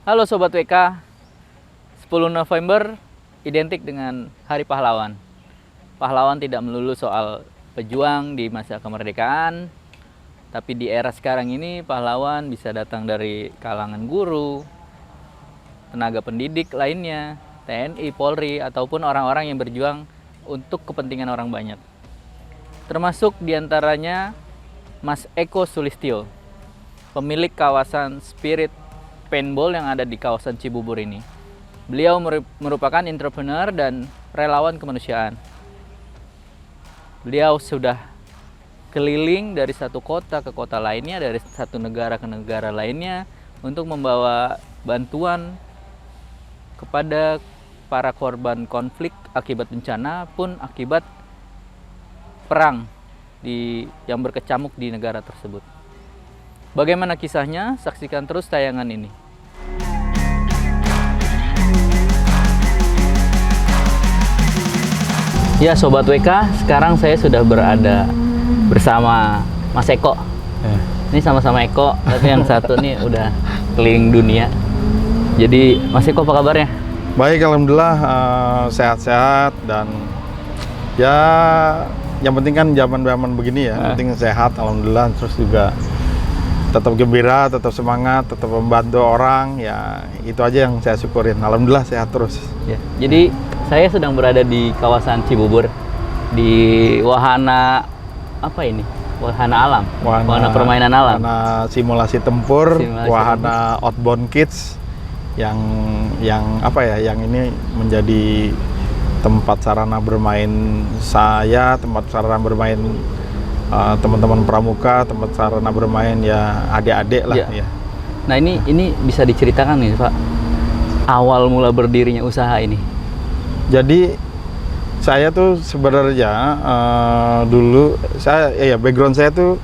Halo Sobat WK, 10 November identik dengan Hari Pahlawan. Pahlawan tidak melulu soal pejuang di masa kemerdekaan, tapi di era sekarang ini pahlawan bisa datang dari kalangan guru, tenaga pendidik lainnya, TNI, Polri, ataupun orang-orang yang berjuang untuk kepentingan orang banyak. Termasuk diantaranya Mas Eko Sulistyo, pemilik kawasan Spirit Paintball yang ada di kawasan Cibubur ini. Beliau merupakan entrepreneur dan relawan kemanusiaan. Beliau sudah keliling dari satu kota ke kota lainnya, dari satu negara ke negara lainnya untuk membawa bantuan kepada para korban konflik akibat bencana pun akibat perang yang berkecamuk di negara tersebut. Bagaimana kisahnya? Saksikan terus tayangan ini. Ya Sobat WK, sekarang saya sudah berada bersama Mas Eko. Ini sama-sama Eko, tapi yang satu nih udah keliling dunia. Jadi Mas Eko apa kabarnya? Baik, alhamdulillah sehat-sehat dan ya yang penting kan zaman-zaman begini ya, penting sehat alhamdulillah, terus juga tetap gembira, tetap semangat, tetap membantu orang, ya itu aja yang saya syukurin. Alhamdulillah sehat terus. Ya, jadi saya sedang berada di kawasan Cibubur, di wahana apa ini? Wahana alam, wahana permainan alam. Wahana simulasi tempur, wahana outbound kids yang apa ya? Yang ini menjadi tempat sarana bermain saya, tempat sarana bermain teman-teman pramuka, tempat sarana bermain ya adik-adik lah ya. Nah ini bisa diceritakan nih Pak, awal mula berdirinya usaha ini. Jadi saya tuh sebenarnya dulu background saya tuh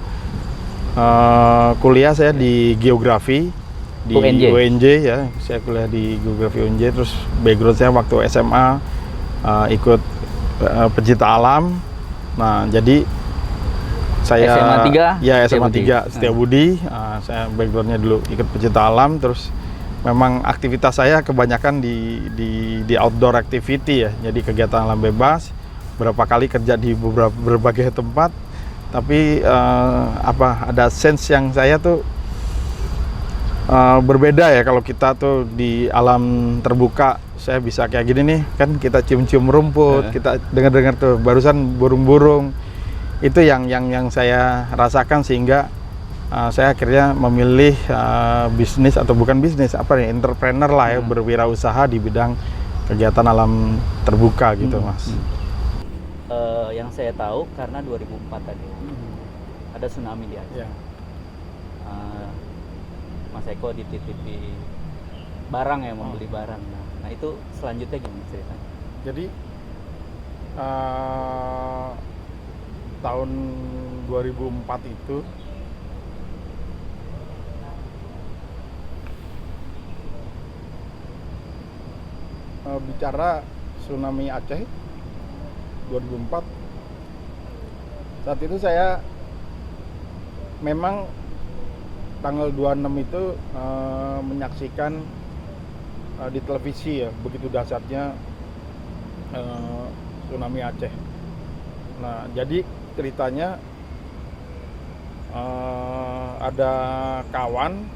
kuliah saya di geografi di UNJ ya, saya kuliah di geografi UNJ, terus background saya waktu SMA ikut pecinta alam. Nah jadi saya SMA 3 Setiabudi, saya backgroundnya dulu ikut pecinta alam, terus memang aktivitas saya kebanyakan di outdoor activity ya, jadi kegiatan alam bebas, berapa kali kerja di berbagai tempat, tapi ada sense yang saya tuh berbeda ya. Kalau kita tuh di alam terbuka, saya bisa kayak gini nih, kan kita cium-cium rumput, kita dengar-dengar tuh barusan burung-burung. Itu yang saya rasakan, sehingga saya akhirnya memilih bisnis, atau bukan bisnis, entrepreneur lah ya, berwirausaha di bidang kegiatan alam terbuka gitu Mas. Yang saya tahu karena 2004 tadi ada tsunami di Aceh. Mas Eko dititipi barang ya, membeli barang. Nah itu selanjutnya gimana ceritanya? Jadi tahun 2004 itu bicara tsunami Aceh 2004. Saat itu saya memang tanggal 26 itu menyaksikan di televisi ya, begitu dahsyatnya tsunami Aceh. Nah jadi ceritanya ada kawan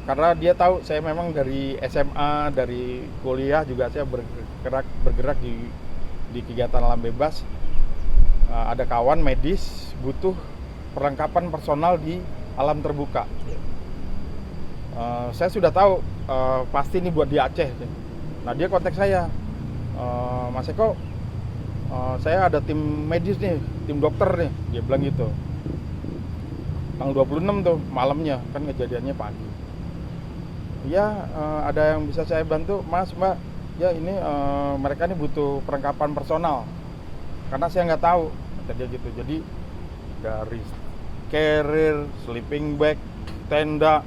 karena dia tahu saya memang dari SMA, dari kuliah juga saya bergerak di kegiatan alam bebas. Ada kawan medis butuh perlengkapan personal di alam terbuka. Saya sudah tahu pasti ini buat di Aceh. Nah dia kontak saya, Mas Eko, saya ada tim medis nih, tim dokter nih, dia bilang gitu. Tanggal 26 tuh malamnya, kan kejadiannya pagi. Ya ada yang bisa saya bantu, Mas, Mbak? Ya ini mereka nih butuh perlengkapan personal, karena saya nggak tahu, kata dia gitu. Jadi dari carrier, sleeping bag, tenda,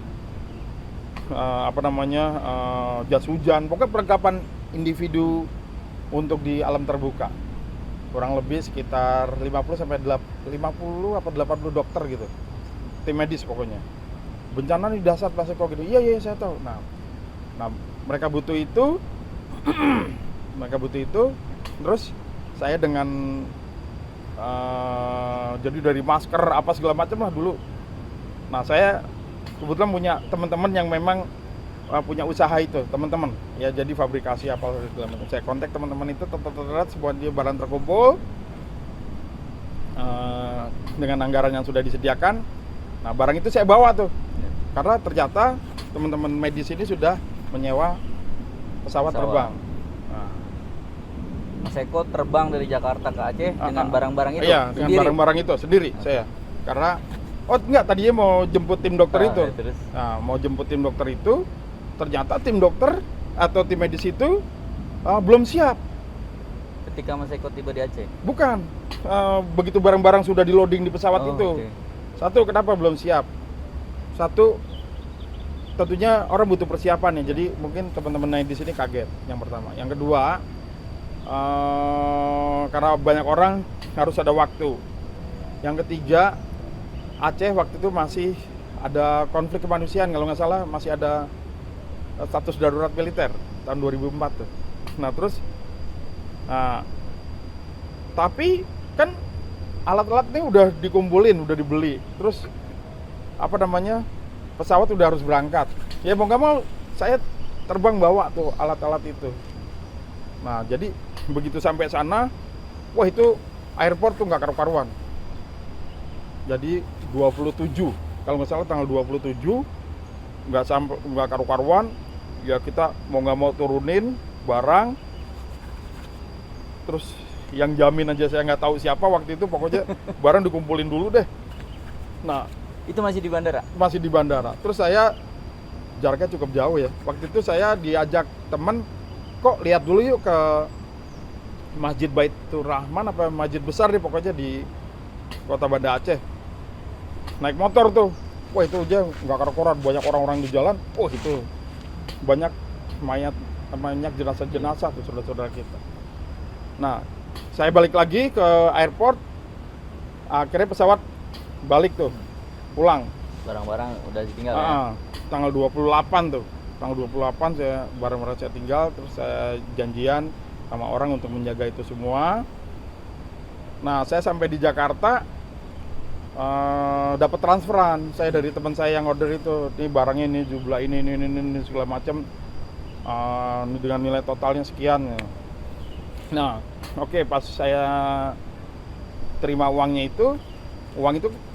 jas hujan, pokoknya perlengkapan individu untuk di alam terbuka. Kurang lebih sekitar 50 atau 80 dokter gitu, tim medis pokoknya. bencana nih dasar Pak Seko gitu. Iya saya tahu. Nah mereka butuh itu, terus saya dengan jadi dari masker apa segala macam lah dulu. Nah saya kebetulan punya teman-teman yang memang punya usaha itu, teman-teman ya, jadi fabrikasi apa segala macam. Saya kontak teman-teman itu, semua dia barang terkumpul dengan anggaran yang sudah disediakan. Nah barang itu saya bawa tuh, karena ternyata teman-teman medis ini sudah menyewa pesawat terbang. Mas Eko terbang dari Jakarta ke Aceh dengan barang-barang itu? Iya, dengan barang-barang itu sendiri saya. Karena tadinya mau jemput tim dokter itu. Terus? Nah, mau jemput tim dokter itu, ternyata tim dokter atau tim medis itu belum siap. Ketika Mas Eko tiba di Aceh? Bukan. Begitu barang-barang sudah di loading di pesawat itu. Okay. Satu, kenapa belum siap? Satu, tentunya orang butuh persiapan ya. Jadi mungkin teman-teman di sini kaget. Yang pertama. Yang kedua, karena banyak orang harus ada waktu. Yang ketiga, Aceh waktu itu masih ada konflik kemanusiaan, kalau nggak salah masih ada status darurat militer tahun 2004 tuh. Nah terus, tapi kan alat-alat ini udah dikumpulin, udah dibeli. Terus pesawat udah harus berangkat. Ya mau nggak mau saya terbang bawa tuh alat-alat itu. Nah jadi begitu sampai sana, wah itu airport tuh nggak karu-karuan. Jadi 27, kalau nggak salah tanggal 27 nggak karu-karuan. Ya kita mau nggak mau turunin barang. Terus yang jamin aja saya nggak tahu siapa waktu itu, pokoknya barang dikumpulin dulu deh. Nah itu masih di bandara? Masih di bandara. Terus saya jaraknya cukup jauh ya. Waktu itu saya diajak teman, kok lihat dulu yuk ke Masjid Baitur Rahman apa masjid besar deh pokoknya di Kota Banda Aceh. Naik motor tuh, wah itu aja nggak karu-karuan, banyak orang-orang di jalan. Oh itu banyak banyak jenazah-jenazah tuh saudara-saudara kita. Nah saya balik lagi ke airport, akhirnya pesawat balik tuh, pulang. Barang-barang udah ditinggal ya? Tanggal 28 tuh, tanggal 28 saya barang-barang saya tinggal, terus saya janjian sama orang untuk menjaga itu semua. Nah saya sampai di Jakarta dapat transferan saya dari teman saya yang order itu, ini barangnya ini jumlah ini segala macam, dengan nilai totalnya sekian. Nah oke, pas saya terima uang itu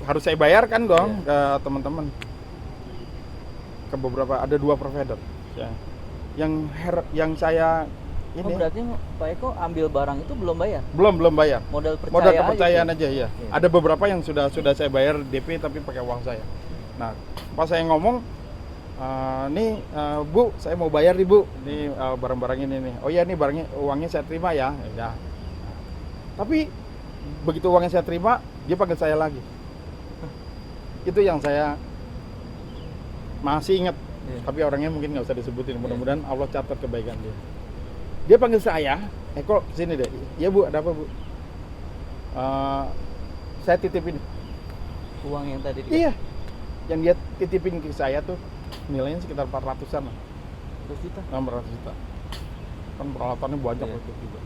harus saya bayarkan dong ke teman-teman, ke beberapa, ada 2 provider ya. Yang saya ini. Berarti Pak Eko ambil barang itu belum bayar? Belum bayar. Modal kepercayaan aja ya. Ada beberapa yang sudah saya bayar DP tapi pakai uang saya. Nah, pas saya ngomong, Bu, saya mau bayar nih Bu, ini barang-barang ini nih. Oh iya nih uangnya saya terima ya. Ya. Tapi begitu uangnya saya terima, dia panggil saya lagi. Itu yang saya masih ingat. Tapi orangnya mungkin nggak usah disebutin. Mudah-mudahan Allah catat kebaikan dia. Dia panggil saya, Eko sini deh. Iya Bu, ada apa Bu? Saya titipin uang yang tadi. Iya, yang dia titipin ke saya tuh nilainya sekitar 400-an lah. 400 juta? 400 juta. Kan peralatannya banyak waktu itu juga.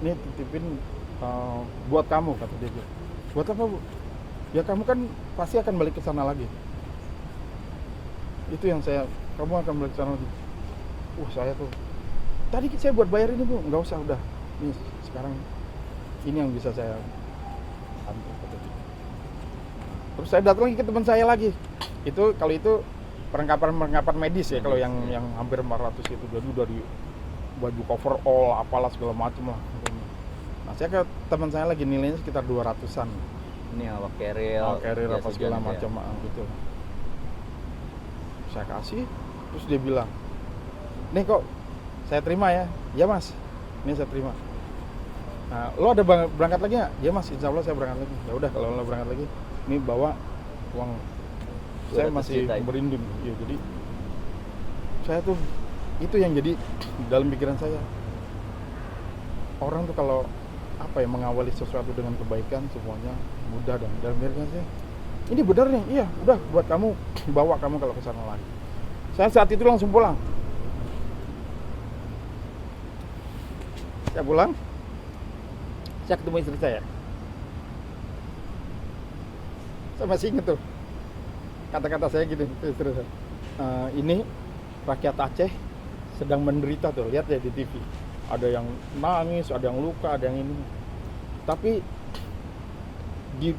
Ini titipin buat kamu, kata dia. Buat apa Bu? Ya kamu kan pasti akan balik ke sana lagi. Itu yang kamu akan balik ke sana lagi. Saya tuh, tadi saya buat bayar ini Bu, nggak usah udah. Nih sekarang ini yang bisa saya antar, kata dia. Terus saya datang lagi ke teman saya lagi. Kalau itu perlengkapan medis ya, kalau yang hampir 400 itu, jadi dari baju coverall apalah segala macam lah. Nah saya ke teman saya lagi, nilainya sekitar 200-an. Ini awak carrier apa segala macam gitu. Saya kasih, terus dia bilang, nih kok saya terima ya. Ya Mas, ini saya terima. Nah, lo ada berangkat lagi nggak? Ya Mas, insya Allah saya berangkat lagi. Ya udah kalau lo berangkat lagi, ini bawa uang. Saya masih merinding. Ya, jadi saya tuh, itu yang jadi dalam pikiran saya. Orang tuh kalau mengawali sesuatu dengan kebaikan semuanya mudah, dan dalam pikiran saya ini benar nih, iya udah buat kamu, bawa kamu kalau ke sana lagi. Saya saat itu langsung pulang. Saya pulang, saya ketemu istri saya. Saya masih ingat tuh kata-kata saya gini ke istri saya. Ini rakyat Aceh sedang menderita tuh, lihat ya di TV. Ada yang nangis, ada yang luka, ada yang ini. Tapi di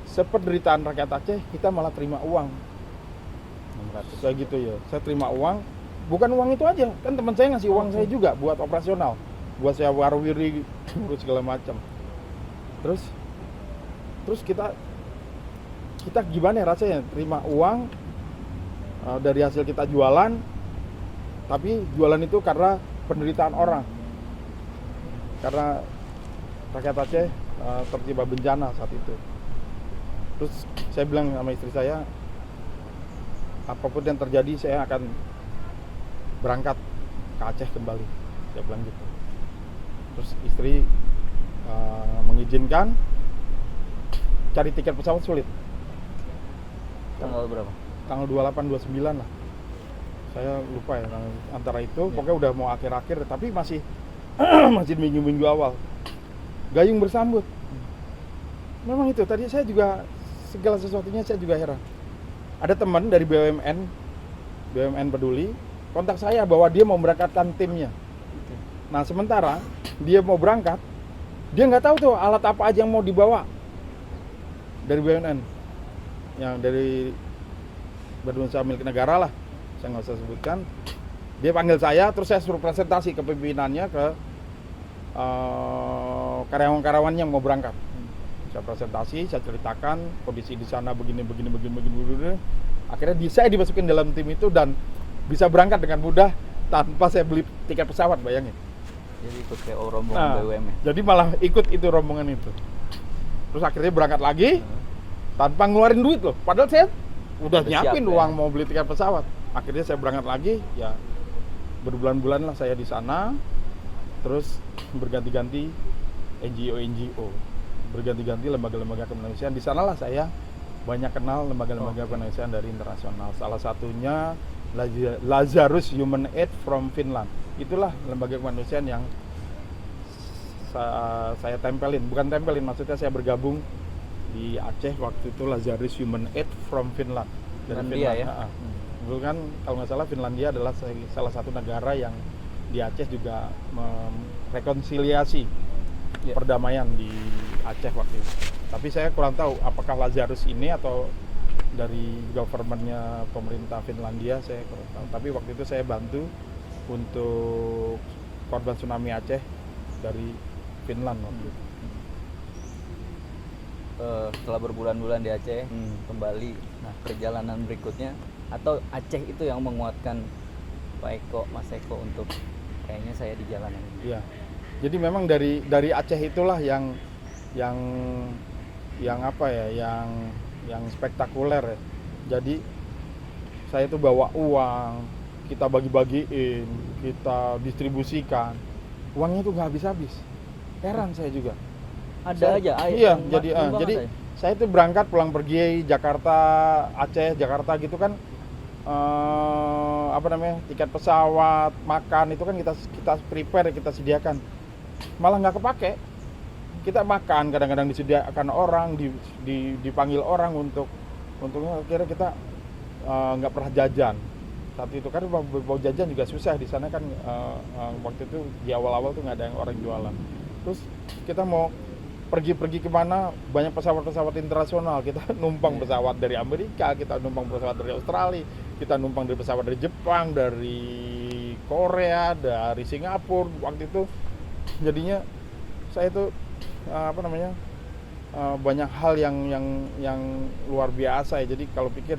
sependeritaan rakyat Aceh kita malah terima uang. 600. Saya gitu ya. Saya terima uang. Bukan uang itu aja, kan teman saya ngasih uang saya juga buat operasional, buat saya warwiri, urus segala macam. Terus kita gimana ya rasanya terima uang dari hasil kita jualan, tapi jualan itu karena penderitaan orang, karena rakyat Aceh tertimpa bencana saat itu. Terus saya bilang sama istri saya, apapun yang terjadi saya akan berangkat ke Aceh kembali, saya bilang gitu. Terus istri mengizinkan. Cari tiket pesawat sulit. Tanggal berapa? Tanggal 28, 29 lah. Saya lupa ya antara itu, pokoknya udah mau akhir-akhir, tapi masih masih minggu-minggu awal. Gayung bersambut. Memang itu, tadi saya juga segala sesuatunya saya juga heran. Ada teman dari BUMN Peduli kontak saya bahwa dia mau berangkatkan timnya. Nah sementara dia mau berangkat, dia nggak tahu tuh alat apa aja yang mau dibawa dari BUMN, yang dari Badan Usaha Milik Negara lah, saya nggak usah sebutkan. Dia panggil saya, terus saya suruh presentasi ke pimpinannya, ke karyawan-karyawan yang mau berangkat. Saya presentasi, saya ceritakan kondisi di sana begini. Akhirnya saya dimasukin dalam tim itu dan bisa berangkat dengan mudah tanpa saya beli tiket pesawat, bayangin. Jadi ikut kayak rombongan BUMN. Jadi malah ikut itu rombongan itu. Terus akhirnya berangkat lagi tanpa ngeluarin duit loh. Padahal saya udah nyiapin uang mau beli tiket pesawat. Akhirnya saya berangkat lagi, ya berbulan-bulan lah saya di sana. Terus berganti-ganti NGO, berganti-ganti lembaga-lembaga kemanusiaan. Di sanalah saya banyak kenal lembaga-lembaga kemanusiaan dari internasional. Salah satunya Lazarus Human Aid from Finland. Itulah lembaga kemanusiaan yang saya tempelin, bukan tempelin, maksudnya saya bergabung di Aceh waktu itu. Lazarus Human Aid from Finland dari Finlandia ya. Dulu kan kalau nggak salah Finlandia adalah salah satu negara yang di Aceh juga rekonsiliasi perdamaian di Aceh waktu itu. Tapi saya kurang tahu apakah Lazarus ini atau dari governmentnya pemerintah Finlandia, saya kurang tahu. Tapi waktu itu saya bantu untuk korban tsunami Aceh dari Finland waktu itu. Setelah berbulan-bulan di Aceh, kembali. Nah, perjalanan berikutnya atau Aceh itu yang menguatkan Pak Eko, Mas Eko untuk kayaknya saya di jalanan. Iya. Jadi memang dari Aceh itulah yang apa ya, yang spektakuler ya. Jadi saya tuh bawa uang, kita bagi-bagiin, kita distribusikan. Uangnya tuh nggak habis-habis. Heran saya juga. Ada aja. Iya, jadi saya tuh berangkat pulang pergi Jakarta, Aceh, Jakarta gitu kan, tiket pesawat, makan itu kan kita prepare, kita sediakan. Malah nggak kepake. Kita makan kadang-kadang disediakan orang, dipanggil orang untungnya akhirnya kita nggak pernah jajan. Saat itu kan mau jajan juga susah di sana kan, waktu itu di awal-awal tuh nggak ada yang orang jualan. Terus kita mau pergi kemana, banyak pesawat-pesawat internasional, kita numpang pesawat dari Amerika, kita numpang pesawat dari Australia, kita numpang dari pesawat dari Jepang, dari Korea, dari Singapura. Waktu itu jadinya saya tuh banyak hal yang luar biasa ya. Jadi kalau pikir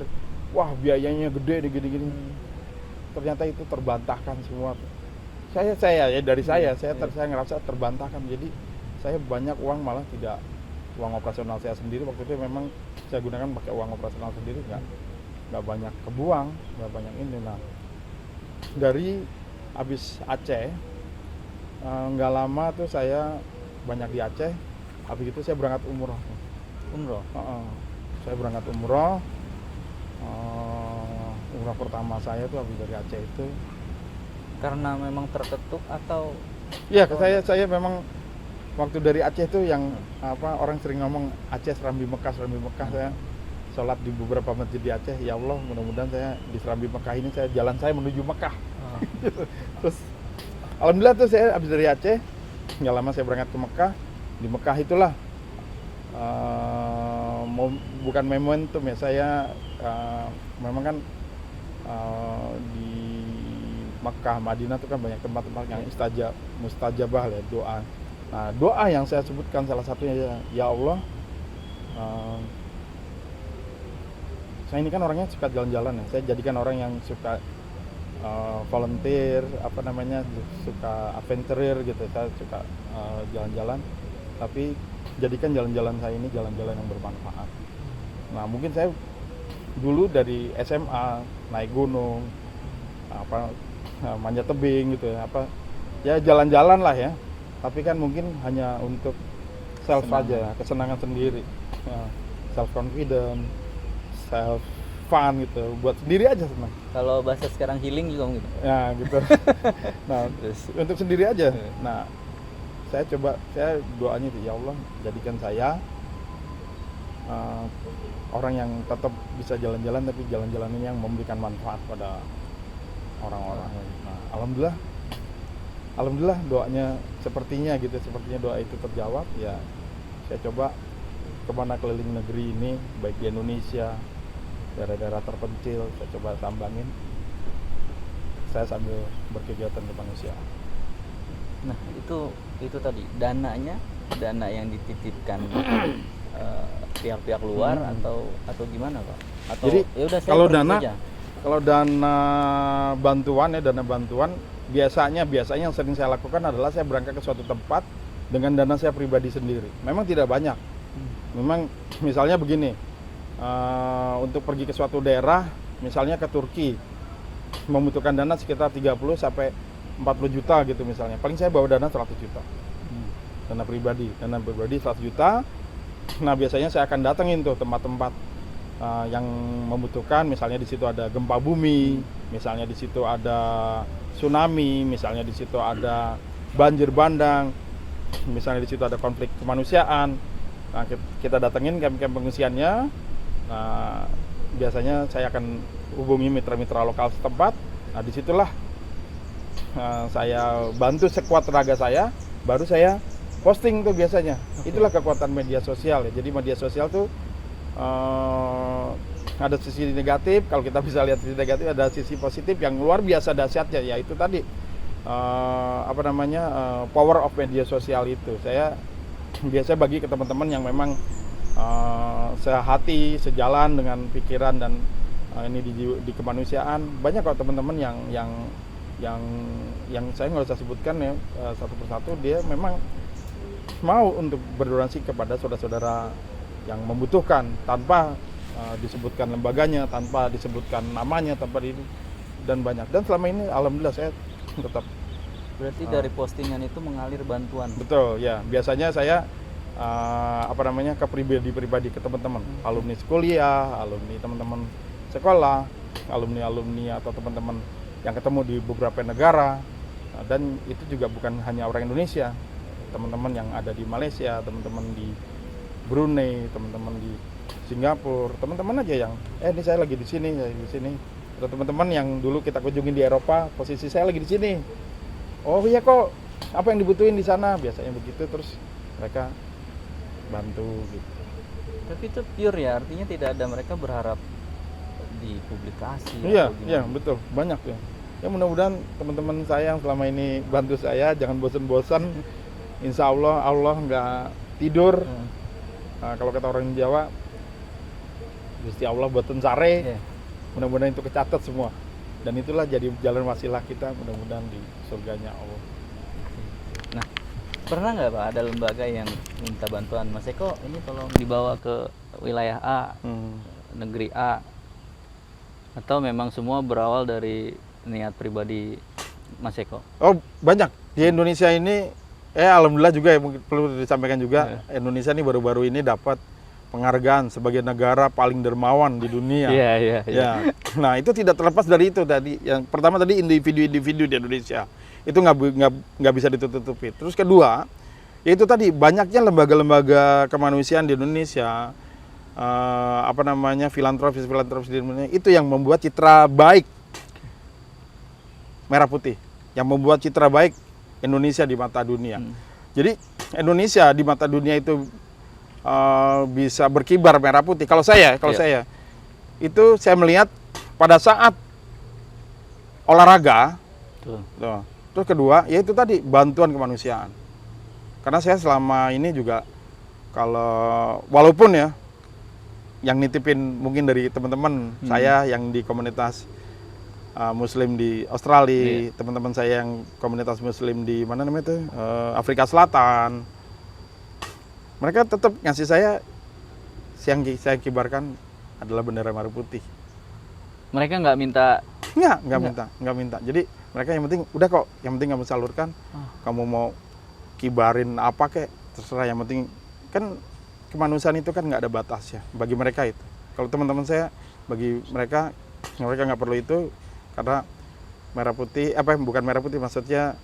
wah biayanya gede gini, ternyata itu terbantahkan semua. Saya ngerasa terbantahkan. Jadi saya banyak uang malah tidak uang operasional saya sendiri waktu itu memang saya gunakan pakai uang operasional sendiri, nggak banyak kebuang, nggak banyak ini. Nah dari habis Aceh nggak lama tuh saya banyak di Aceh. Habis itu saya berangkat umroh. saya berangkat umroh. Umroh pertama saya tuh habis dari Aceh itu. Karena memang terketuk atau? Iya, saya memang waktu dari Aceh tuh yang orang sering ngomong Aceh Serambi Mekah. Saya sholat di beberapa masjid di Aceh. Ya Allah, mudah-mudahan saya di Serambi Mekah ini jalan saya menuju Mekah. Terus alhamdulillah tuh saya habis dari Aceh, nggak lama saya berangkat ke Mekah. Di Mekah itulah bukan momentum ya, saya memang kan di Mekah, Madinah itu kan banyak tempat-tempat yang mustajabah ya, doa. Nah, doa yang saya sebutkan salah satunya ya Allah, saya ini kan orangnya suka jalan-jalan ya. Saya jadikan orang yang suka volunteer, suka adventurer gitu. Saya suka jalan-jalan, tapi jadikan jalan-jalan saya ini jalan-jalan yang bermanfaat. Nah, mungkin saya dulu dari SMA naik gunung, manjat tebing gitu ya, jalan-jalan lah ya. Tapi kan mungkin hanya untuk self aja, kesenangan sendiri, self confident, self fun gitu, buat sendiri aja senang. Kalau bahasa sekarang healing juga gitu. Ya gitu. Nah, untuk sendiri aja. Nah, saya doanya itu, ya Allah jadikan saya orang yang tetap bisa jalan-jalan, tapi jalan-jalan ini yang memberikan manfaat pada orang-orang. Nah, alhamdulillah doanya sepertinya doa itu terjawab. Ya, saya coba kemana keliling negeri ini, baik di Indonesia, daerah-daerah terpencil, saya coba sambangin. Saya sambil berkegiatan kemanusiaan. Nah, itu tadi dana yang dititipkan pihak-pihak luar atau gimana, Pak? Atau jadi yaudah, kalau dana bantuan biasanya yang sering saya lakukan adalah saya berangkat ke suatu tempat dengan dana saya pribadi sendiri. Memang tidak banyak. Memang misalnya begini, untuk pergi ke suatu daerah, misalnya ke Turki, membutuhkan dana sekitar 30 sampai 40 juta gitu misalnya. Paling saya bawa dana 100 juta. Dana pribadi 100 juta. Nah, biasanya saya akan datengin tuh tempat-tempat yang membutuhkan, misalnya di situ ada gempa bumi, misalnya di situ ada tsunami, misalnya di situ ada banjir bandang, misalnya di situ ada konflik kemanusiaan. Nah, kita datengin kamp-kamp pengungsiannya. Nah, biasanya saya akan hubungi mitra-mitra lokal setempat. Nah, disitulah saya bantu sekuat tenaga saya, baru saya posting tuh biasanya. Itulah kekuatan media sosial ya. Jadi media sosial tuh ada sisi negatif. Kalau kita bisa lihat sisi negatif, ada sisi positif yang luar biasa dahsyatnya, yaitu tadi power of media sosial itu. Saya biasa bagi ke teman-teman yang memang sehati, sejalan dengan pikiran dan ini di kemanusiaan. Banyak kok teman-teman yang saya nggak usah sebutkan ya satu persatu, dia memang mau untuk berdonasi kepada saudara-saudara yang membutuhkan tanpa disebutkan lembaganya, tanpa disebutkan namanya, dan banyak. Dan selama ini alhamdulillah saya tetap. Berarti dari postingan itu mengalir bantuan. Betul ya. Biasanya saya ke pribadi ke teman-teman, alumni kuliah, alumni teman-teman sekolah, alumni atau teman-teman yang ketemu di beberapa negara. Dan itu juga bukan hanya orang Indonesia, teman-teman yang ada di Malaysia, teman-teman di Brunei, teman-teman di Singapura, teman-teman aja yang ini saya lagi di sini. Ada teman-teman yang dulu kita kunjungi di Eropa, posisi saya lagi di sini. Oh iya kok, apa yang dibutuhin di sana? Biasanya begitu, terus mereka bantu gitu. Tapi itu pure ya, artinya tidak ada mereka berharap dipublikasi. Iya, betul, banyak ya. Ya mudah-mudahan teman-teman saya yang selama ini bantu saya jangan bosan-bosan. Insya Allah nggak tidur. Nah, kalau kata orang Jawa, Gusti Allah boten sare. Mudah-mudahan itu kecatat semua. Dan itulah jadi jalan wasilah kita mudah-mudahan di surganya Allah. Nah, pernah nggak Pak ada lembaga yang minta bantuan, Mas Eko ini tolong dibawa ke wilayah A, negeri A, atau memang semua berawal dari niat pribadi Mas Eko? Oh banyak di Indonesia ini, alhamdulillah juga ya, mungkin perlu disampaikan juga, Indonesia ini baru-baru ini dapat penghargaan sebagai negara paling dermawan di dunia. Iya, iya, iya. Ya. Nah, itu tidak terlepas dari itu tadi. Yang pertama tadi individu-individu di Indonesia. Itu nggak bisa ditutupi. Terus kedua, yaitu tadi banyaknya lembaga-lembaga kemanusiaan di Indonesia, filantropis di Indonesia, itu yang membuat citra baik Merah Putih, yang membuat citra baik Indonesia di mata dunia. Jadi Indonesia di mata dunia itu bisa berkibar merah putih. Kalau saya itu saya melihat pada saat olahraga. Tuh. Terus kedua, yaitu tadi bantuan kemanusiaan. Karena saya selama ini juga walaupun ya yang nitipin mungkin dari teman-teman saya yang di komunitas Muslim di Australia, teman-teman saya yang komunitas Muslim di mana namanya itu Afrika Selatan, mereka tetap ngasih saya yang saya kibarkan adalah bendera merah putih. Mereka nggak minta? Nggak minta. Jadi mereka yang penting udah kok, yang penting kamu salurkan, kamu mau kibarin apa kek terserah, yang penting kan kemanusiaan itu kan nggak ada batas ya bagi mereka itu. Kalau teman-teman saya, bagi mereka nggak perlu itu, karena merah putih bukan merah putih, maksudnya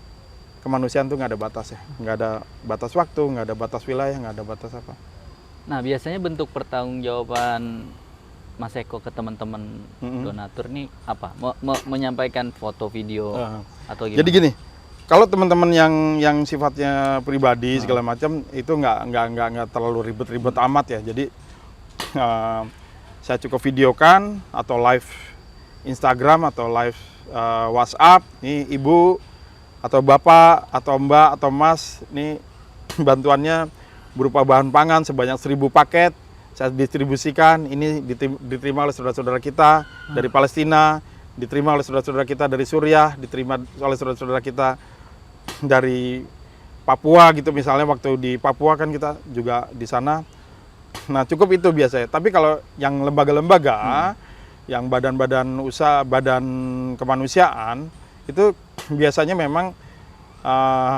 kemanusiaan tuh nggak ada batas ya, nggak ada batas waktu, nggak ada batas wilayah, nggak ada batas apa. Nah, biasanya bentuk pertanggungjawaban Mas Eko ke teman-teman donatur nih apa? Menyampaikan foto, video atau gimana? Jadi gini, kalau teman-teman yang sifatnya pribadi segala macam itu nggak terlalu ribet-ribet amat ya. Jadi saya cukup videokan atau live Instagram atau live WhatsApp. Nih ibu atau bapak atau mbak atau mas, nih bantuannya berupa bahan pangan sebanyak 1.000 paket. Saya distribusikan, ini diterima oleh saudara-saudara kita dari Palestina, diterima oleh saudara-saudara kita dari Suriah, diterima oleh saudara-saudara kita dari Papua gitu misalnya, waktu di Papua kan kita juga di sana. Nah, cukup itu biasanya. Tapi kalau yang lembaga-lembaga, yang badan-badan usaha, badan kemanusiaan, itu biasanya memang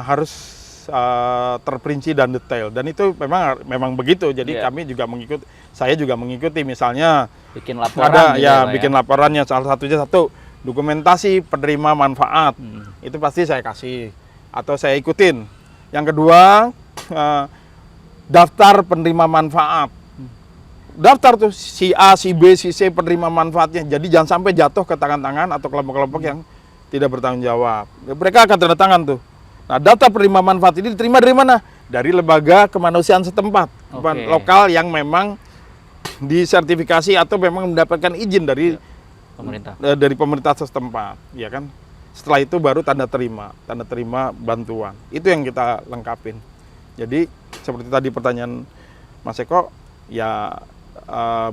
harus terperinci dan detail, dan itu memang begitu. Jadi kami juga saya juga mengikuti, misalnya bikin laporan bikin laporannya, salah satunya dokumentasi penerima manfaat. Itu pasti saya kasih atau saya ikutin. Yang kedua, daftar penerima manfaat. Daftar tuh si A, si B, si C penerima manfaatnya. Jadi jangan sampai jatuh ke tangan-tangan atau kelompok-kelompok yang tidak bertanggung jawab. Mereka akan tanda tangan tuh. Nah, data penerima manfaat ini diterima dari mana? Dari lembaga kemanusiaan setempat, lokal yang memang disertifikasi atau memang mendapatkan izin dari pemerintah setempat, ya kan? Setelah itu baru tanda terima bantuan. Itu yang kita lengkapin. Jadi seperti tadi pertanyaan Mas Eko, ya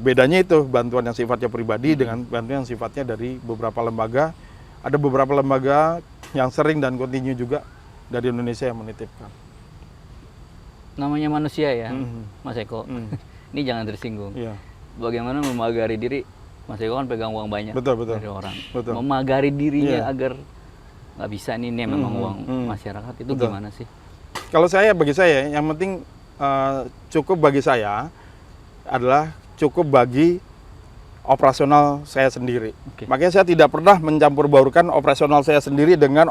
bedanya itu bantuan yang sifatnya pribadi dengan bantuan yang sifatnya dari beberapa lembaga. Ada beberapa lembaga yang sering dan kontinu juga dari Indonesia yang menitipkan. Namanya manusia ya, Mas Eko. Ini jangan tersinggung. Bagaimana memagari diri? Mas Eko kan pegang uang banyak dari orang. Memagari dirinya agar nggak bisa ini memang uang masyarakat itu gimana sih? Kalau bagi saya, yang penting cukup bagi saya adalah cukup bagi operasional saya sendiri. Makanya saya tidak pernah mencampur baurkan operasional saya sendiri dengan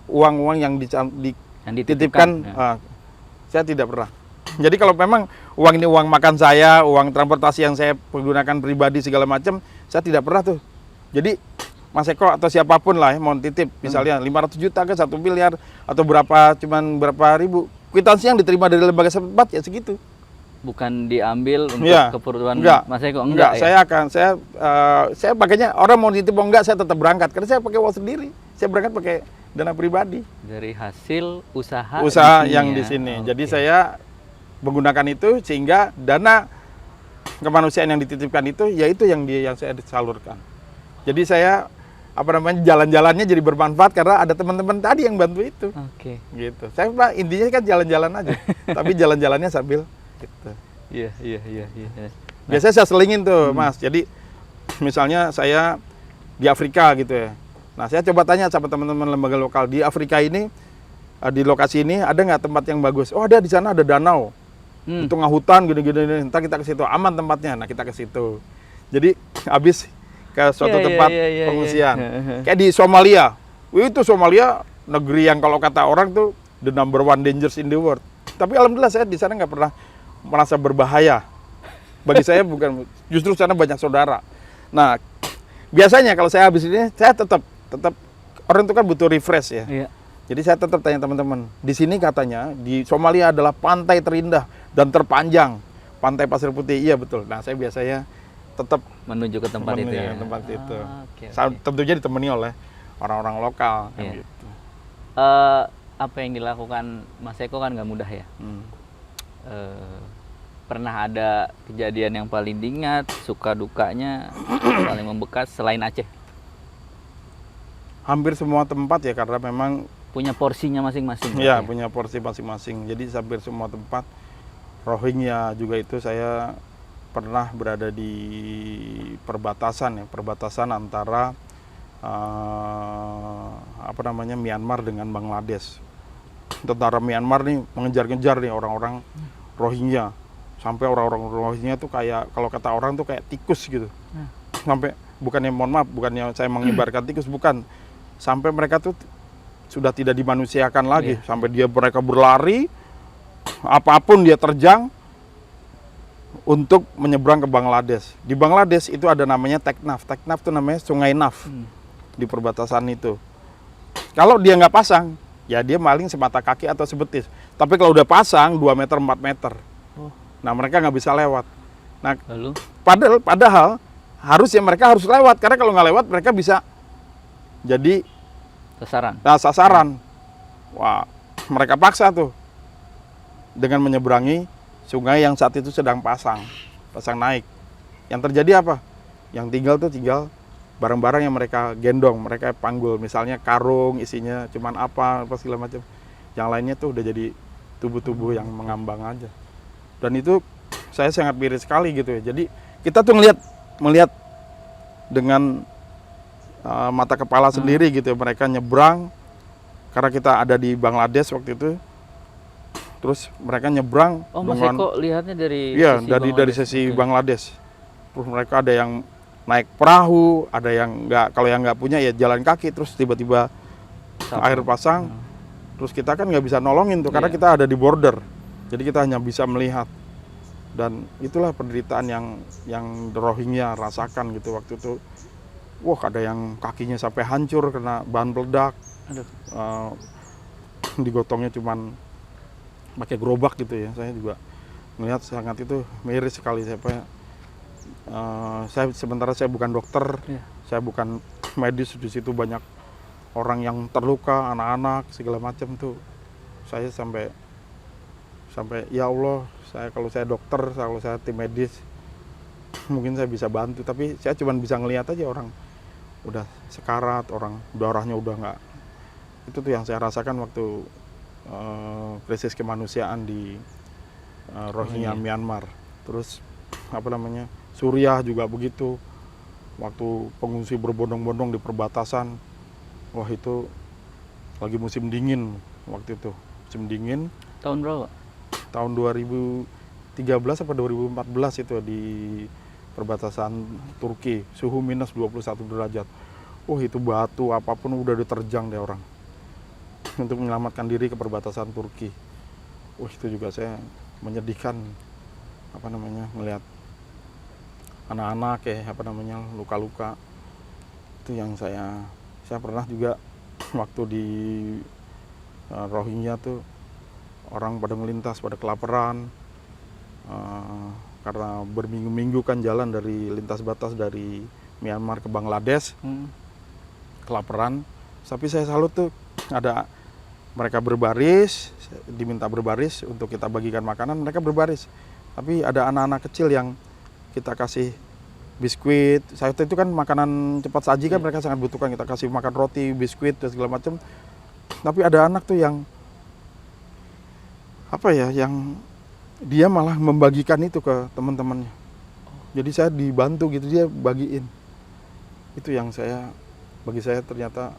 uang-uang yang dititipkan. Saya tidak pernah. Jadi kalau memang uang ini uang makan saya, uang transportasi yang saya gunakan pribadi segala macam, saya tidak pernah tuh. Jadi Mas Eko atau siapapun lah mau titip, misalnya 500 juta ke 1 miliar atau cuman berapa ribu, kwitansi yang diterima dari lembaga setempat ya segitu. Bukan diambil untuk keperluan Mas Eko? Enggak ya? Saya pakainya, orang mau nitip mau enggak, saya tetap berangkat. Karena saya pakai uang sendiri. Saya berangkat pakai dana pribadi. Dari hasil usaha yang di sini. Jadi saya menggunakan itu sehingga dana kemanusiaan yang dititipkan itu, yaitu yang saya salurkan. Jadi saya jalan-jalannya jadi bermanfaat karena ada teman-teman tadi yang bantu itu. Gitu. Saya intinya kan jalan-jalan aja. Tapi jalan-jalannya sambil gitu. Iya. Biasanya saya selingin tuh, Mas. Jadi misalnya saya di Afrika gitu ya. Nah, saya coba tanya sama teman-teman lembaga lokal di Afrika ini, di lokasi ini ada nggak tempat yang bagus? Oh, ada, di sana ada danau. Itu tengah hutan gini-gini, entar kita ke situ, aman tempatnya. Nah, kita ke situ. Jadi habis ke suatu tempat pengungsian. Kayak di Somalia. Itu Somalia negeri yang kalau kata orang tuh the number one dangers in the world. Tapi alhamdulillah saya di sana nggak pernah merasa berbahaya. Bagi saya bukan, justru sana banyak saudara. Nah, biasanya kalau saya habis ini, saya tetap orang itu kan butuh refresh ya. Iya. Jadi saya tetap tanya teman-teman, di sini katanya di Somalia adalah pantai terindah dan terpanjang, pantai pasir putih. Iya betul. Nah, saya biasanya tetap Menuju ke tempat itu ya. tempat itu. Okay. Tentunya ditemani oleh orang-orang lokal. Iya. Gitu. Apa yang dilakukan Mas Eko kan nggak mudah ya. Pernah ada kejadian yang paling diingat, suka dukanya paling membekas selain Aceh? Hampir semua tempat ya, karena memang Punya porsinya masing-masing. ya punya porsi masing-masing. Jadi hampir semua tempat. Rohingya juga itu saya pernah berada di perbatasan ya, perbatasan antara Myanmar dengan Bangladesh. Tentara Myanmar nih mengejar-ngejar nih orang-orang Rohingya. Sampai orang-orang Rohingya tuh kayak, kalau kata orang tuh kayak tikus gitu. Sampai, bukannya mohon maaf, bukannya saya mengibarkan tikus, bukan. Sampai mereka tuh sudah tidak dimanusiakan lagi. Sampai mereka berlari, apapun dia terjang untuk menyeberang ke Bangladesh. Di Bangladesh itu ada namanya Teknaf. Teknaf itu namanya Sungai Naf di perbatasan itu. Kalau dia nggak pasang, ya dia maling semata kaki atau sebetis. Tapi kalau udah pasang 2 meter 4 meter, nah mereka nggak bisa lewat. Nah, Lalu? Padahal harusnya mereka harus lewat, karena kalau nggak lewat mereka bisa jadi sasaran. Wah, mereka paksa tuh dengan menyeberangi sungai yang saat itu sedang pasang naik. Yang terjadi apa? Yang tinggal barang-barang yang mereka gendong, mereka panggul, misalnya karung isinya cuman apa segala macam. Yang lainnya tuh udah jadi tubuh-tubuh yang mengambang aja. Dan itu saya sangat miris sekali gitu ya. Jadi kita tuh melihat dengan mata kepala sendiri gitu ya, mereka nyebrang karena kita ada di Bangladesh waktu itu. Terus mereka nyebrang. Mas Eko lihatnya dari dari sisi Bangladesh. Terus mereka ada yang naik perahu, ada yang nggak, kalau yang nggak punya ya jalan kaki. Terus tiba-tiba air pasang. Terus kita kan nggak bisa nolongin tuh, karena kita ada di border. Jadi kita hanya bisa melihat. Dan itulah penderitaan yang Rohingya rasakan gitu waktu itu. Wah, ada yang kakinya sampai hancur kena bahan peledak. Digotongnya cuman pakai gerobak gitu ya. Saya juga melihat sangat itu miris sekali. Sementara saya bukan dokter, saya bukan medis, di situ banyak orang yang terluka, anak-anak segala macam tuh. Saya sampai ya Allah, kalau saya dokter, kalau saya tim medis, mungkin saya bisa bantu, tapi saya cuma bisa ngelihat aja orang udah sekarat, orang darahnya udah nggak. Itu tuh yang saya rasakan waktu krisis kemanusiaan di Rohingya Myanmar. Terus Suriah juga begitu, waktu pengungsi berbondong-bondong di perbatasan. Wah, itu lagi musim dingin waktu itu, musim dingin. Tahun berapa? Tahun 2013 atau 2014 itu di perbatasan Turki, suhu minus 21 derajat. Itu batu apapun udah diterjang deh orang untuk menyelamatkan diri ke perbatasan Turki. Itu juga saya menyedihkan, melihat anak-anak luka-luka. Itu yang saya pernah juga waktu di Rohingya tuh, orang pada melintas, pada kelaparan, karena berminggu-minggu kan jalan dari lintas batas dari Myanmar ke Bangladesh, kelaparan. Tapi saya salut tuh, ada mereka berbaris, diminta berbaris untuk kita bagikan makanan, mereka berbaris. Tapi ada anak-anak kecil yang kita kasih biskuit. Saya itu kan makanan cepat saji kan mereka sangat butuhkan, kita kasih makan roti, biskuit dan segala macam. Tapi ada anak tuh yang yang dia malah membagikan itu ke teman-temannya. Jadi saya dibantu gitu, dia bagiin. Itu yang bagi saya ternyata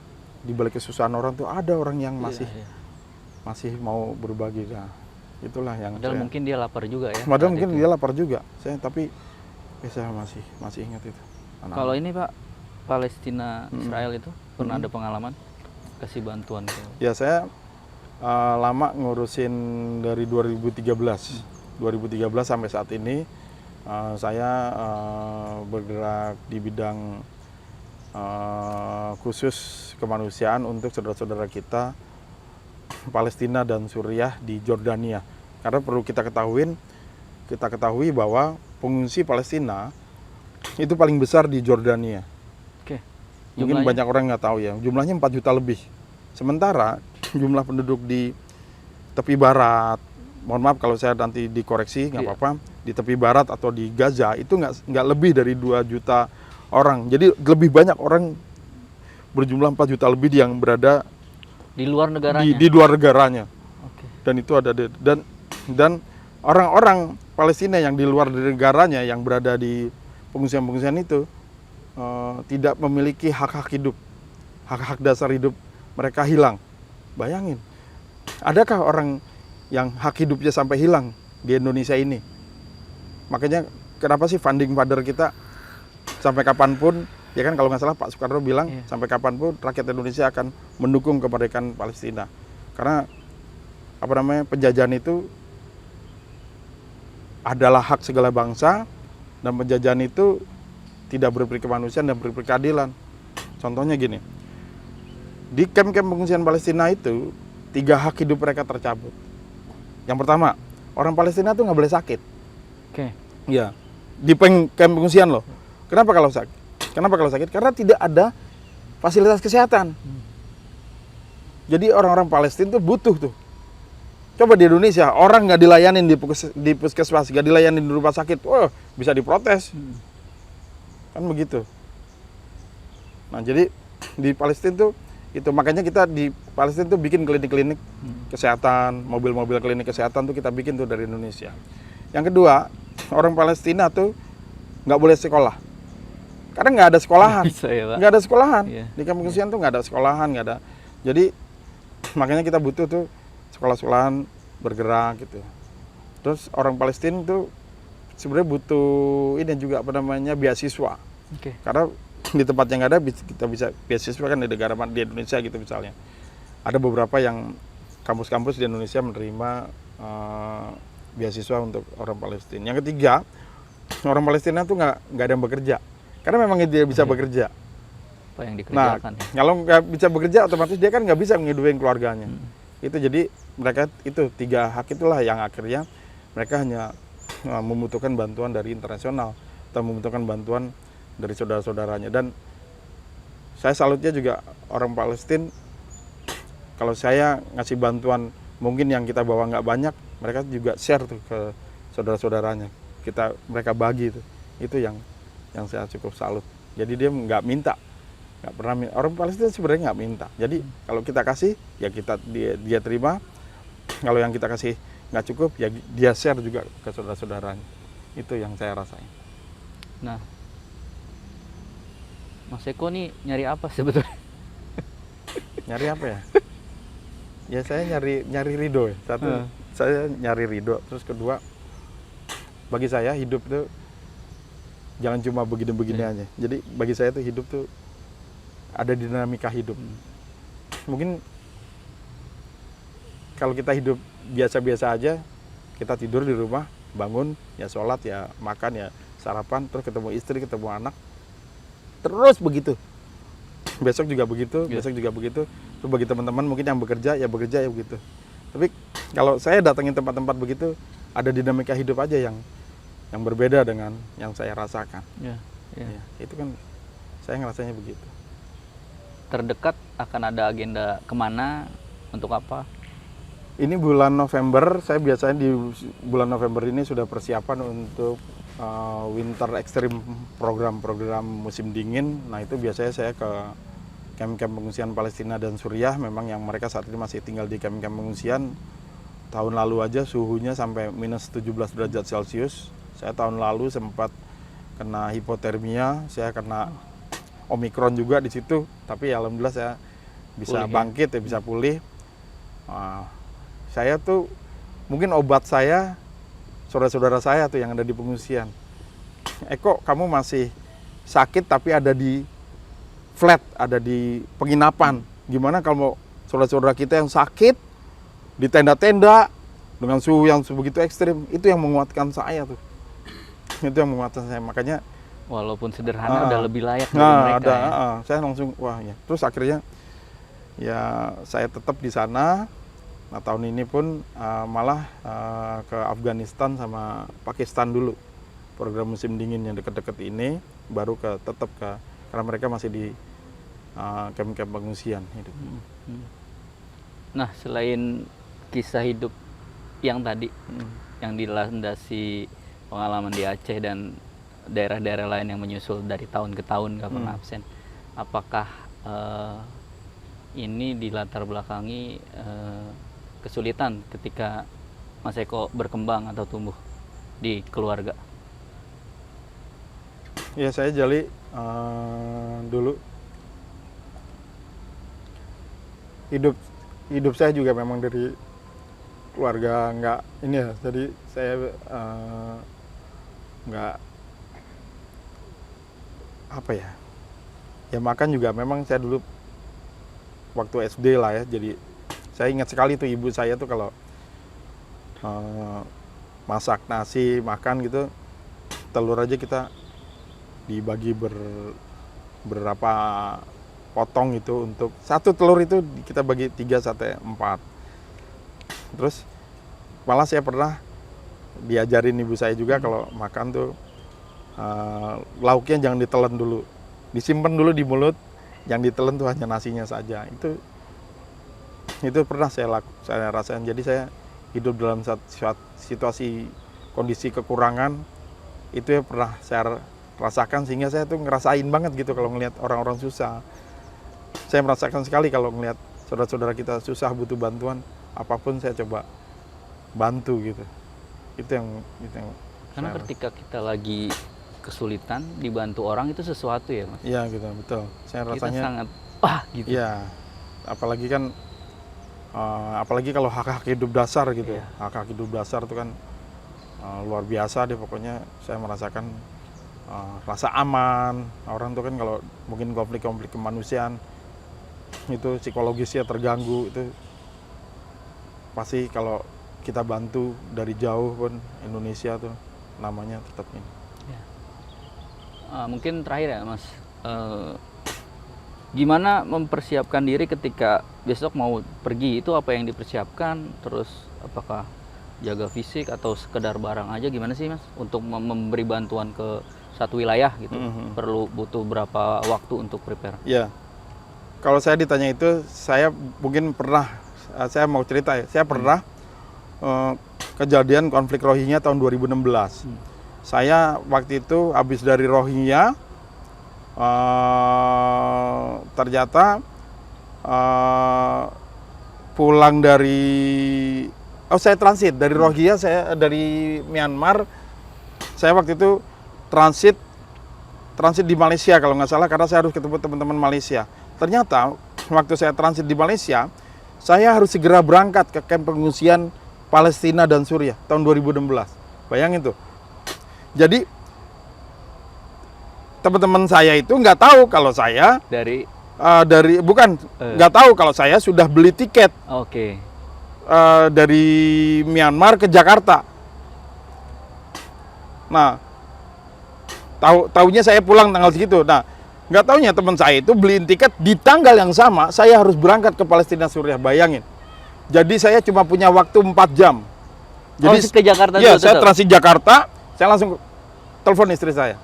di balik kesusahan orang tuh ada orang yang masih mau berbagi. Nah, Itulah yang Padahal mungkin dia lapar juga ya. Padahal saat mungkin itu. dia lapar juga. Tapi saya masih ingat itu. Kalau ini Pak, Palestina Israel itu pernah Mm-mm. ada pengalaman kasih bantuan ke Ya saya lama ngurusin dari 2013 sampai saat ini. Saya bergerak di bidang khusus kemanusiaan untuk saudara-saudara kita Palestina dan Suriah di Jordania. Karena perlu kita ketahui bahwa pengungsi Palestina itu paling besar di Jordania. Oke. Mungkin Jumlahnya? banyak orang nggak tahu ya. Jumlahnya 4 juta lebih. Sementara jumlah penduduk di tepi barat, mohon maaf kalau saya nanti dikoreksi, nggak Iya. apa-apa, di tepi barat atau di Gaza itu nggak lebih dari 2 juta orang. Jadi lebih banyak orang berjumlah 4 juta lebih yang berada Di luar negaranya? di luar negaranya. Oke. Dan itu ada dan orang-orang Palestina yang di luar negaranya yang berada di pengungsian-pengungsian itu tidak memiliki hak-hak hidup, hak-hak dasar hidup mereka hilang. Bayangin, adakah orang yang hak hidupnya sampai hilang di Indonesia ini? Makanya kenapa sih funding father kita sampai kapanpun, ya kan kalau nggak salah Pak Soekarno bilang Iya. sampai kapanpun rakyat Indonesia akan mendukung kemerdekaan Palestina. Karena penjajahan itu adalah hak segala bangsa dan penjajahan itu tidak berperi kemanusiaan dan berperi keadilan. Contohnya gini, di kamp-kamp pengungsian Palestina itu 3 hak hidup mereka tercabut. Yang pertama, orang Palestina tuh nggak boleh sakit. Oke. Ya, di kamp pengungsian loh. Kenapa kalau sakit? Karena tidak ada fasilitas kesehatan. Jadi orang-orang Palestina tuh butuh tuh. Coba di Indonesia, orang nggak dilayanin di puskesmas, nggak dilayanin di rumah sakit, wah bisa diprotes. Kan begitu. Nah jadi di Palestina tuh itu makanya kita di Palestina tuh bikin klinik-klinik kesehatan, mobil-mobil klinik kesehatan tuh kita bikin tuh dari Indonesia. Yang kedua, orang Palestina tuh nggak boleh sekolah, karena nggak ada sekolahan, Bisa ya Pak? nggak ada sekolahan Iya. di kamp pengungsian tuh nggak ada sekolahan, nggak ada. Jadi makanya kita butuh tuh sekolah-sekolahan bergerak gitu. Terus orang Palestina tuh sebenarnya butuh ini juga beasiswa. Oke. Karena di tempat yang ada kita bisa beasiswa kan di negara di Indonesia gitu misalnya. Ada beberapa yang kampus-kampus di Indonesia menerima beasiswa untuk orang Palestina. Yang ketiga, orang Palestina tuh nggak ada yang bekerja. Karena memang dia bisa bekerja. Apa yang Nah, dikerjakan ya? kalau nggak bisa bekerja otomatis dia kan nggak bisa menghidupi keluarganya. Itu jadi mereka itu 3 hak itulah yang akhirnya mereka hanya membutuhkan bantuan dari internasional atau membutuhkan bantuan dari saudara-saudaranya. Dan saya salutnya juga orang Palestina, kalau saya ngasih bantuan mungkin yang kita bawa nggak banyak, mereka juga share tuh ke saudara-saudaranya. Mereka bagi itu yang saya cukup salut. Jadi dia nggak minta, nggak pernah minta. Orang Palestina sebenarnya nggak minta. Jadi kalau kita kasih ya dia terima. Kalau yang kita kasih nggak cukup ya dia share juga ke saudara-saudaranya. Itu yang saya rasain. Nah, Mas Eko nih nyari apa sebetulnya? Nyari apa ya? Ya saya nyari ridho ya. Satu, saya nyari ridho. Terus kedua, bagi saya hidup itu jangan cuma begini-begini aja. Jadi bagi saya tuh hidup tuh ada dinamika hidup. Mungkin kalau kita hidup biasa-biasa aja, kita tidur di rumah, bangun, ya sholat, ya makan, ya sarapan, terus ketemu istri, ketemu anak, terus begitu. Besok juga begitu, besok juga begitu. Terus bagi teman-teman mungkin yang bekerja ya begitu. Tapi kalau saya datangin tempat-tempat begitu, ada dinamika hidup aja yang berbeda dengan yang saya rasakan. Ya. Ya, itu kan saya ngerasanya begitu. Terdekat akan ada agenda kemana, untuk apa? Ini bulan November, saya biasanya di bulan November ini sudah persiapan untuk winter extreme program musim dingin. Nah itu biasanya saya ke kamp-kamp pengungsian Palestina dan Suriah. Memang yang mereka saat ini masih tinggal di kamp-kamp pengungsian. Tahun lalu aja suhunya sampai minus 17 derajat Celcius. Saya tahun lalu sempat kena hipotermia, saya kena Omikron juga di situ. Tapi alhamdulillah saya bisa pulih, bangkit ya bisa pulih. Saya tuh mungkin obat saya saudara-saudara saya tuh yang ada di pengungsian. Eko, kamu masih sakit tapi ada di flat, ada di penginapan. Gimana kalau saudara-saudara kita yang sakit di tenda-tenda dengan suhu yang begitu ekstrim? Itu yang menguatkan saya tuh. Itu yang menguatkan saya. Makanya walaupun sederhana udah lebih layak dari nah, mereka. saya langsung wah ya. Terus akhirnya ya saya tetap di sana. Nah tahun ini pun malah ke Afghanistan sama Pakistan dulu. Program musim dingin yang dekat-dekat ini baru tetap ke, karena mereka masih di camp-camp pengungsian hidup. Nah, selain kisah hidup yang tadi yang dilandasi pengalaman di Aceh dan daerah-daerah lain yang menyusul dari tahun ke tahun nggak pernah absen, apakah ini dilatar belakangi kesulitan ketika Mas Eko berkembang atau tumbuh di keluarga? Ya saya Jali dulu hidup saya juga memang dari keluarga nggak ini ya, jadi saya nggak apa ya makan juga memang saya dulu waktu SD lah ya, jadi saya ingat sekali tuh ibu saya tuh kalau masak nasi makan gitu, telur aja kita dibagi berapa potong itu, untuk satu telur itu kita bagi 3 sampai 4. Terus malah saya pernah diajarin ibu saya juga kalau makan tuh lauknya jangan ditelan dulu, disimpan dulu di mulut, yang ditelan tuh hanya nasinya saja. Itu pernah saya rasain. Jadi saya hidup dalam situasi kondisi kekurangan itu ya pernah saya rasakan, sehingga saya tuh ngerasain banget gitu kalau ngelihat orang-orang susah. Saya merasakan sekali kalau ngelihat saudara-saudara kita susah butuh bantuan, apapun saya coba bantu gitu. Itu yang karena ketika kita lagi kesulitan dibantu orang itu sesuatu ya Mas? Iya gitu, betul. Saya kita rasanya sangat gitu. Iya, apalagi kan apalagi kalau hak-hak hidup dasar gitu. Iya. Hak-hak hidup dasar itu kan luar biasa deh, pokoknya saya merasakan rasa aman. Orang tuh kan kalau mungkin konflik-konflik kemanusiaan itu psikologisnya terganggu, itu pasti kalau kita bantu dari jauh pun Indonesia tuh namanya tetap ini. Ya. Mungkin terakhir ya Mas, gimana mempersiapkan diri ketika besok mau pergi, itu apa yang dipersiapkan, terus apakah jaga fisik atau sekedar barang aja, gimana sih Mas untuk memberi bantuan ke satu wilayah gitu? Perlu butuh berapa waktu untuk prepare? Ya, kalau saya ditanya itu, saya mungkin pernah, saya mau cerita ya, saya pernah kejadian konflik Rohingya tahun 2016. Saya waktu itu habis dari Rohingya, ternyata pulang dari, saya transit dari Rohingya, saya dari Myanmar, saya waktu itu transit di Malaysia kalau nggak salah, karena saya harus ketemu teman-teman Malaysia. Ternyata waktu saya transit di Malaysia, saya harus segera berangkat ke kamp pengungsian Palestina dan Suriah tahun 2016. Bayangin tuh. Jadi teman-teman saya itu nggak tahu kalau saya nggak tahu kalau saya sudah beli tiket. Oke. Dari Myanmar ke Jakarta. Nah, tahunya saya pulang tanggal segitu. Nah, nggak tahunya teman saya itu beliin tiket di tanggal yang sama, saya harus berangkat ke Palestina Suriah. Bayangin. Jadi saya cuma punya waktu 4 jam. Jadi ke Jakarta ya, dulu, saya tetap? transit Jakarta, saya langsung telepon istri saya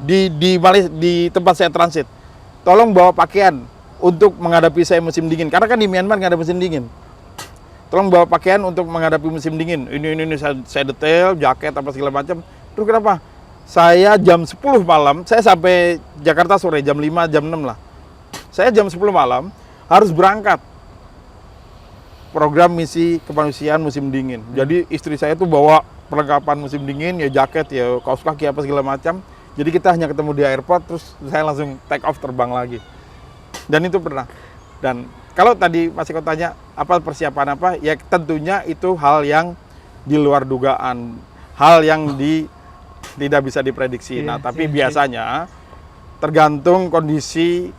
di tempat saya transit. Tolong bawa pakaian untuk menghadapi saya musim dingin, karena kan di Myanmar nggak ada musim dingin. Tolong bawa pakaian untuk menghadapi musim dingin. Ini saya detail, jaket apa segala macam. Terus kenapa? Saya jam 10 malam, saya sampai Jakarta sore jam 5, jam 6 lah. Saya jam 10 malam harus berangkat. Program misi kemanusiaan musim dingin. Jadi istri saya tuh bawa perlengkapan musim dingin, ya jaket, ya kaos kaki apa segala macam. Jadi kita hanya ketemu di airport, terus saya langsung take off terbang lagi. Dan itu pernah. Dan kalau tadi Mas Eko tanya apa persiapan apa, ya tentunya itu hal yang di luar dugaan, hal yang tidak bisa diprediksi. Nah, tapi biasanya tergantung kondisi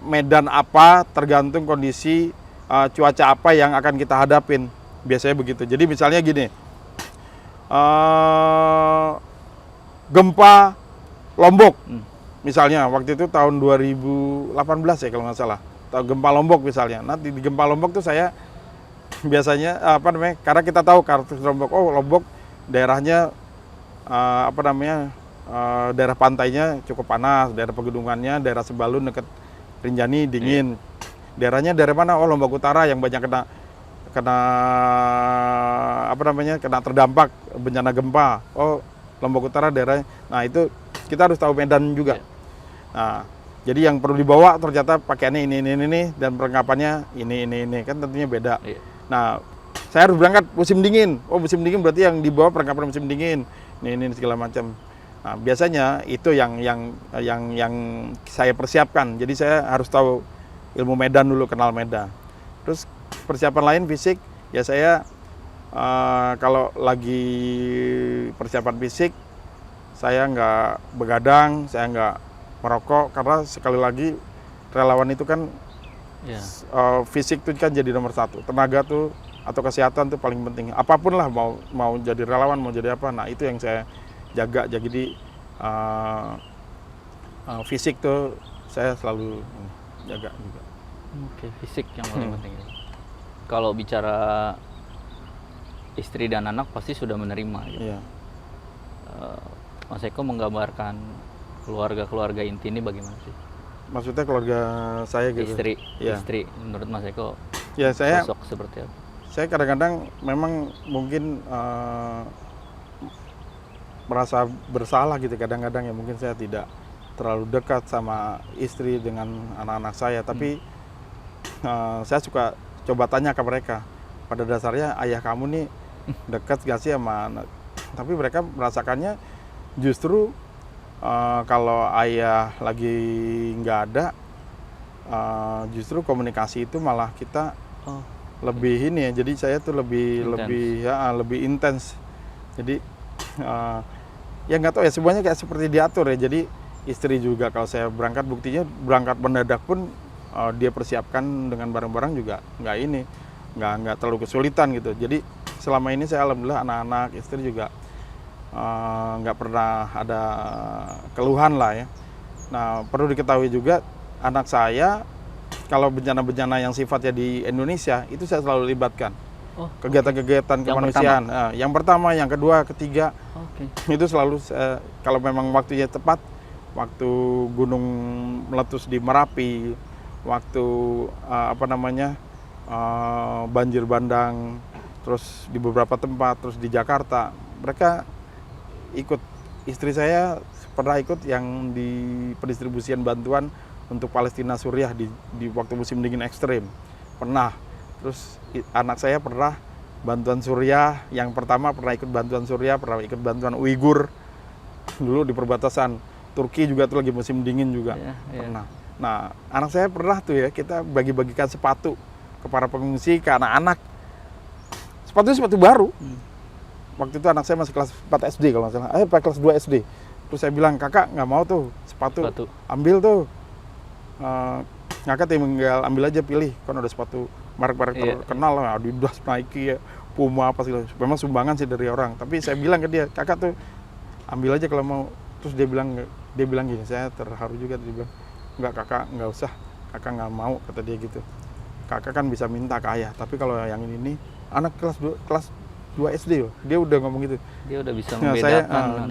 medan apa, tergantung kondisi cuaca apa yang akan kita hadapin. Biasanya begitu. Jadi misalnya gini, gempa Lombok, misalnya waktu itu tahun 2018 ya kalau nggak salah, gempa Lombok misalnya. Nanti di gempa Lombok tuh saya biasanya karena kita tahu karakter Lombok, Lombok daerahnya daerah pantainya cukup panas, daerah pegunungannya, daerah Sembalun dekat Rinjani dingin. Daerahnya dari mana? Lombok Utara yang banyak kena terdampak bencana gempa. Lombok Utara daerahnya. Nah, itu kita harus tahu medan juga. Nah, jadi yang perlu dibawa ternyata pakaiannya ini dan perlengkapannya ini kan tentunya beda. Nah, saya harus berangkat musim dingin. Musim dingin berarti yang dibawa perlengkapan musim dingin. Ini segala macam. Nah, biasanya itu yang saya persiapkan. Jadi saya harus tahu ilmu medan dulu, kenal medan. Terus persiapan lain fisik, ya saya kalau lagi persiapan fisik, saya nggak begadang, saya nggak merokok, karena sekali lagi relawan itu kan fisik itu kan jadi nomor satu. Tenaga tuh atau kesehatan tuh paling penting. Apapun lah, mau jadi relawan, mau jadi apa, nah itu yang saya jaga. Jadi fisik tuh saya selalu jaga juga. Oke, fisik yang paling penting. Kalau bicara istri dan anak pasti sudah menerima. Gitu. Iya. Mas Eko menggambarkan keluarga inti ini bagaimana sih? Maksudnya keluarga saya gitu? Istri menurut Mas Eko sosok seperti apa? Saya kadang-kadang memang mungkin merasa bersalah gitu kadang-kadang ya, mungkin saya tidak terlalu dekat sama istri dengan anak-anak saya, tapi saya suka coba tanya ke mereka, pada dasarnya ayah kamu nih dekat gak sih sama anak? Tapi mereka merasakannya justru kalau ayah lagi nggak ada, justru komunikasi itu malah kita lebih ini ya, jadi saya tuh lebih intens. Jadi ya nggak tahu ya, semuanya kayak seperti diatur ya. Jadi istri juga kalau saya berangkat, buktinya berangkat mendadak pun dia persiapkan dengan barang-barang juga nggak terlalu kesulitan gitu. Jadi selama ini saya alhamdulillah anak-anak, istri juga nggak pernah ada keluhan lah ya. Nah, perlu diketahui juga anak saya kalau bencana-bencana yang sifatnya di Indonesia itu saya selalu libatkan. Kegiatan-kegiatan kemanusiaan. Yang pertama, yang kedua, ketiga, itu selalu kalau memang waktunya tepat, waktu gunung meletus di Merapi, waktu banjir bandang, terus di beberapa tempat, terus di Jakarta, mereka ikut. Istri saya pernah ikut yang di pendistribusian bantuan untuk Palestina Suriah di waktu musim dingin ekstrim, pernah. Terus anak saya pernah bantuan Suriah, yang pertama pernah ikut bantuan Suriah, pernah ikut bantuan Uighur dulu di perbatasan Turki juga tuh lagi musim dingin juga pernah. Nah, anak saya pernah tuh ya, kita bagi-bagikan sepatu ke para pengungsi, ke anak-anak. Sepatu baru. Waktu itu anak saya masih kelas 4 SD kalau nggak salah. Kelas 2 SD. Terus saya bilang, kakak nggak mau tuh sepatu. Ambil tuh. Kakak tinggal ambil aja, pilih. Kan ada sepatu merek-merek terkenal lah, Adidas, Nike, Puma, apa sih. Memang sumbangan sih dari orang. Tapi saya bilang ke dia, kakak tuh ambil aja kalau mau. Terus dia bilang gini, saya terharu juga. Dia bilang, enggak kakak, nggak usah. Kakak nggak mau, kata dia gitu. Kakak kan bisa minta ke ayah. Tapi kalau yang ini anak kelas 2 SD loh, dia udah ngomong gitu. Dia udah bisa membedakan.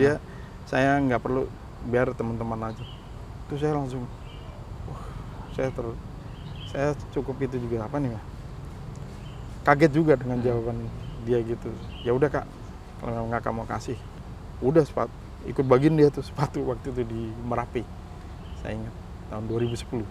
Saya nggak perlu, biar teman-teman aja. Terus saya langsung, saya cukup itu juga apa nih ya? Kaget juga dengan jawaban dia gitu. Ya udah kak, kalau nggak kamu kasih, udah sepatu, ikut bagiin dia tuh sepatu waktu itu di Merapi. Saya ingat tahun 2010.